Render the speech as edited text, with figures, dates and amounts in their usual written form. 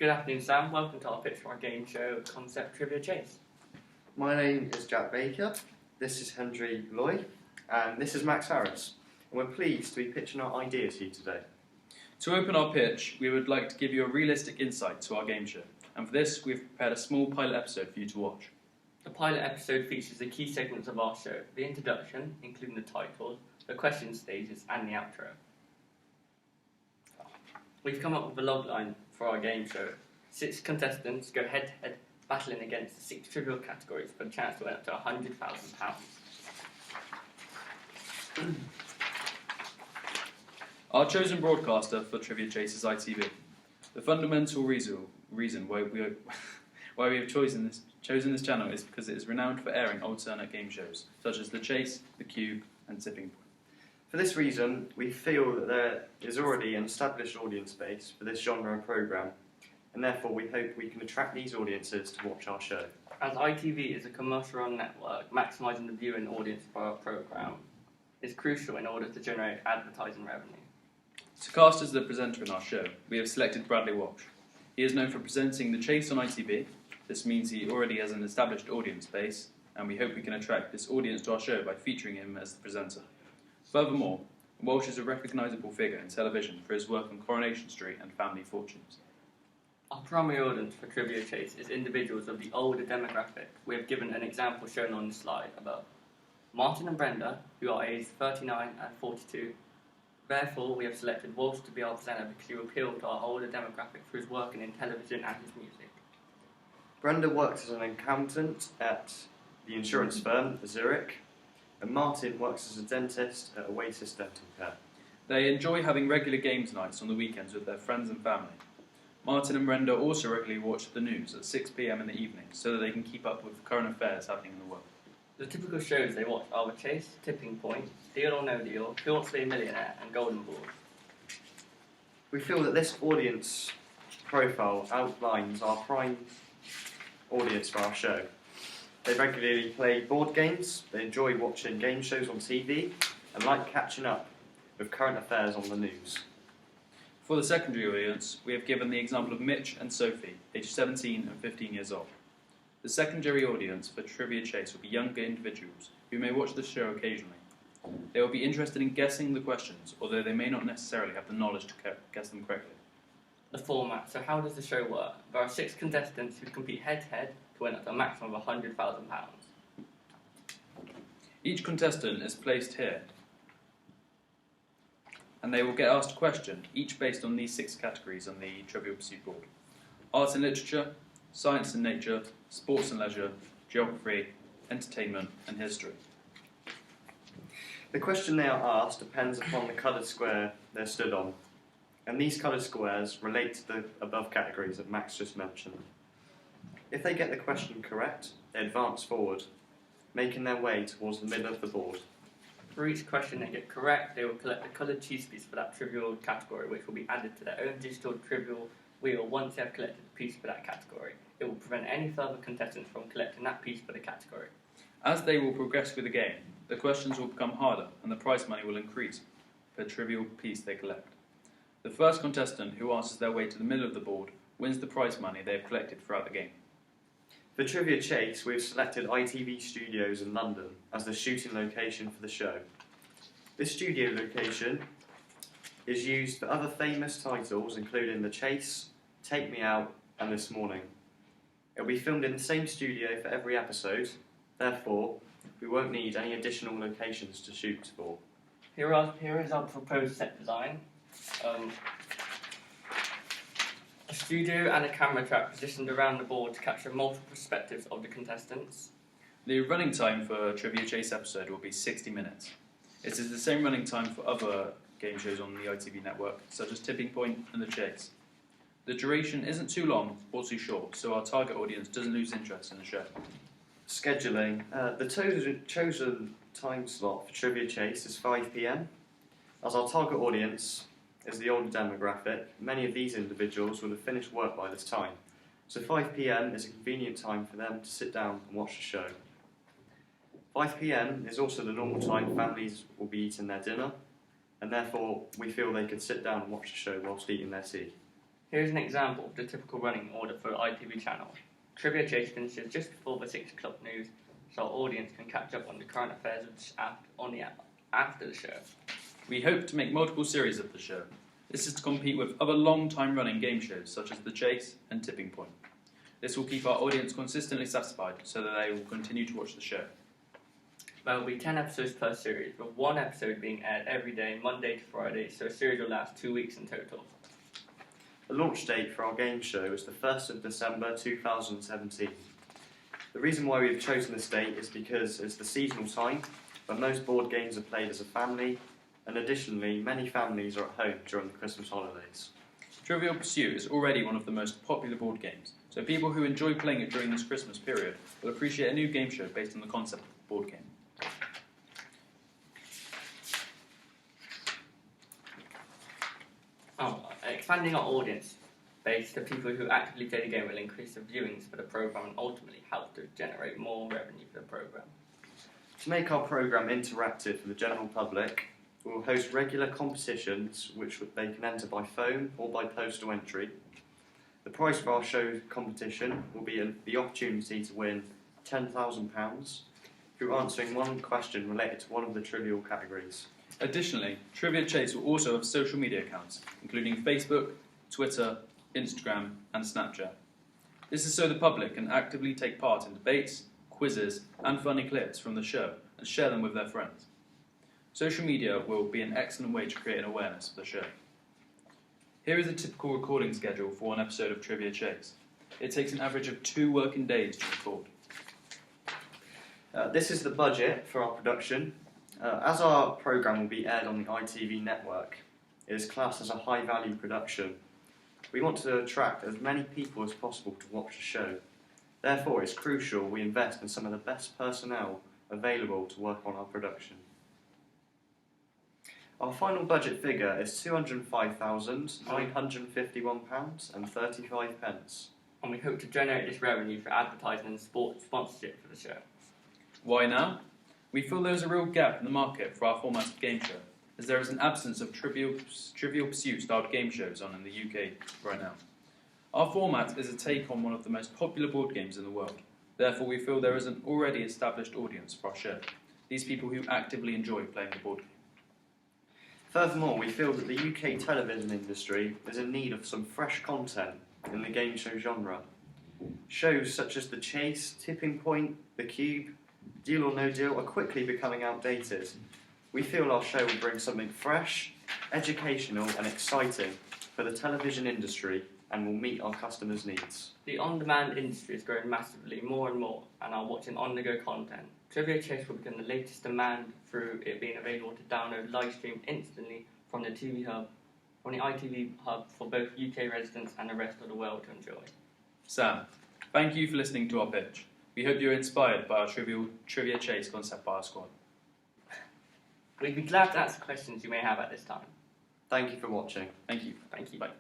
Good afternoon, Sam. Welcome to our pitch for our game show concept Trivia Chase. My name is Jack Baker, this is Henry Loy, and this is Max Harris. And we're pleased to be pitching our idea to you today. To open our pitch, we would like to give you a realistic insight to our game show. And for this, we've prepared a small pilot episode for you to watch. The pilot episode features the key segments of our show: the introduction, including the title, the question stages, and the outro. We've come up with a logline for our game show. 6 contestants go head-to-head, battling against the 6 trivial categories for the chance to win up to £100,000. Our chosen broadcaster for Trivia Chase is ITV. The fundamental reason why we have chosen this channel is because it is renowned for airing alternate game shows, such as The Chase, The Cube, and Tipping Point. For this reason, we feel that there is already an established audience base for this genre of programme, and therefore we hope we can attract these audiences to watch our show. As ITV is a commercial-run network, maximising the viewing audience for our programme is crucial in order to generate advertising revenue. To cast as the presenter in our show, we have selected Bradley Walsh. He is known for presenting The Chase on ITV. This means he already has an established audience base, and we hope we can attract this audience to our show by featuring him as the presenter. Furthermore, Walsh is a recognisable figure in television for his work on Coronation Street and Family Fortunes. Our primary audience for Trivia Chase is individuals of the older demographic. We have given an example shown on the slide above. Martin and Brenda, who are aged 39 and 42. Therefore, we have selected Walsh to be our presenter because he will appeal to our older demographic through his work in television and his music. Brenda works as an accountant at the insurance firm Zurich, and Martin works as a dentist at Oasis Dental Care. They enjoy having regular games nights on the weekends with their friends and family. Martin and Brenda also regularly watch the news at 6 p.m. in the evening so that they can keep up with the current affairs happening in the world. The typical shows they watch are The Chase, Tipping Point, Deal or No Deal, Who Wants to Be a Millionaire, and Golden Balls. We feel that this audience profile outlines our prime audience for our show. They regularly play board games, they enjoy watching game shows on TV, and like catching up with current affairs on the news. For the secondary audience, we have given the example of Mitch and Sophie, aged 17 and 15 years old. The secondary audience for Trivia Chase will be younger individuals who may watch the show occasionally. They will be interested in guessing the questions, although they may not necessarily have the knowledge to guess them correctly. The format. So how does the show work? There are 6 contestants who compete head-to-head to win up to a maximum of £100,000. Each contestant is placed here, and they will get asked a question, each based on these 6 categories on the Trivial Pursuit board: Art and Literature, Science and Nature, Sports and Leisure, Geography, Entertainment, and History. The question they are asked depends upon the coloured square they're stood on, and these coloured squares relate to the above categories that Max just mentioned. If they get the question correct, they advance forward, making their way towards the middle of the board. For each question they get correct, they will collect a coloured cheese piece for that trivial category, which will be added to their own digital trivial wheel once they have collected a piece for that category. It will prevent any further contestants from collecting that piece for the category. As they will progress with the game, the questions will become harder and the prize money will increase per trivial piece they collect. The first contestant who answers their way to the middle of the board wins the prize money they have collected throughout the game. For Trivia Chase, we've selected ITV Studios in London as the shooting location for the show. This studio location is used for other famous titles including The Chase, Take Me Out, and This Morning. It will be filmed in the same studio for every episode, therefore we won't need any additional locations to shoot for. Here is our proposed set design. A studio and a camera track positioned around the board to capture multiple perspectives of the contestants. The running time for a Trivia Chase episode will be 60 minutes. It is the same running time for other game shows on the ITV network, such as Tipping Point and The Chase. The duration isn't too long or too short, so our target audience doesn't lose interest in the show. Scheduling. The chosen time slot for Trivia Chase is 5 p.m. As our target audience is the older demographic, many of these individuals will have finished work by this time, so 5 p.m. is a convenient time for them to sit down and watch the show. 5 p.m. is also the normal time families will be eating their dinner, and therefore we feel they could sit down and watch the show whilst eating their tea. Here's an example of the typical running order for the ITV channel. Trivia Chase finishes just before the 6 o'clock news, so our audience can catch up on the current affairs after the show. We hope to make multiple series of the show. This is to compete with other long-time running game shows such as The Chase and Tipping Point. This will keep our audience consistently satisfied so that they will continue to watch the show. There will be 10 episodes per series, with one episode being aired every day, Monday to Friday, so a series will last 2 weeks in total. The launch date for our game show is the 1st of December 2017. The reason why we've chosen this date is because it's the seasonal time when most board games are played as a family, and additionally, many families are at home during the Christmas holidays. Trivial Pursuit is already one of the most popular board games, so people who enjoy playing it during this Christmas period will appreciate a new game show based on the concept of the board game. Expanding our audience base to people who actively play the game will increase the viewings for the programme and ultimately help to generate more revenue for the programme. To make our programme interactive for the general public, we will host regular competitions which they can enter by phone or by postal entry. The prize for our show competition will be the opportunity to win £10,000 through answering one question related to one of the trivial categories. Additionally, Trivia Chase will also have social media accounts, including Facebook, Twitter, Instagram, and Snapchat. This is so the public can actively take part in debates, quizzes, and funny clips from the show and share them with their friends. Social media will be an excellent way to create an awareness of the show. Here is a typical recording schedule for one episode of Trivia Chase. It takes an average of 2 working days to record. This is the budget for our production. As our programme will be aired on the ITV network, it is classed as a high-value production. We want to attract as many people as possible to watch the show. Therefore, it's crucial we invest in some of the best personnel available to work on our production. Our final budget figure is £205,951.35. And we hope to generate this revenue for advertising and sports sponsorship for the show. Why now? We feel there is a real gap in the market for our format of game show, as there is an absence of Trivial Pursuit-styled game shows on in the UK right now. Our format is a take on one of the most popular board games in the world. Therefore, we feel there is an already established audience for our show, these people who actively enjoy playing the board game. Furthermore, we feel that the UK television industry is in need of some fresh content in the game show genre. Shows such as The Chase, Tipping Point, The Cube, Deal or No Deal are quickly becoming outdated. We feel our show will bring something fresh, educational and exciting for the television industry and will meet our customers' needs. The on-demand industry is growing massively, more and more, and are watching on-the-go content. Trivia Chase will become the latest demand through it being available to download live stream instantly from the ITV hub for both UK residents and the rest of the world to enjoy. Sam, thank you for listening to our pitch. We hope you're inspired by our Trivia Chase concept by our squad. We'd be glad to answer questions you may have at this time. Thank you for watching. Thank you. Thank you. Bye.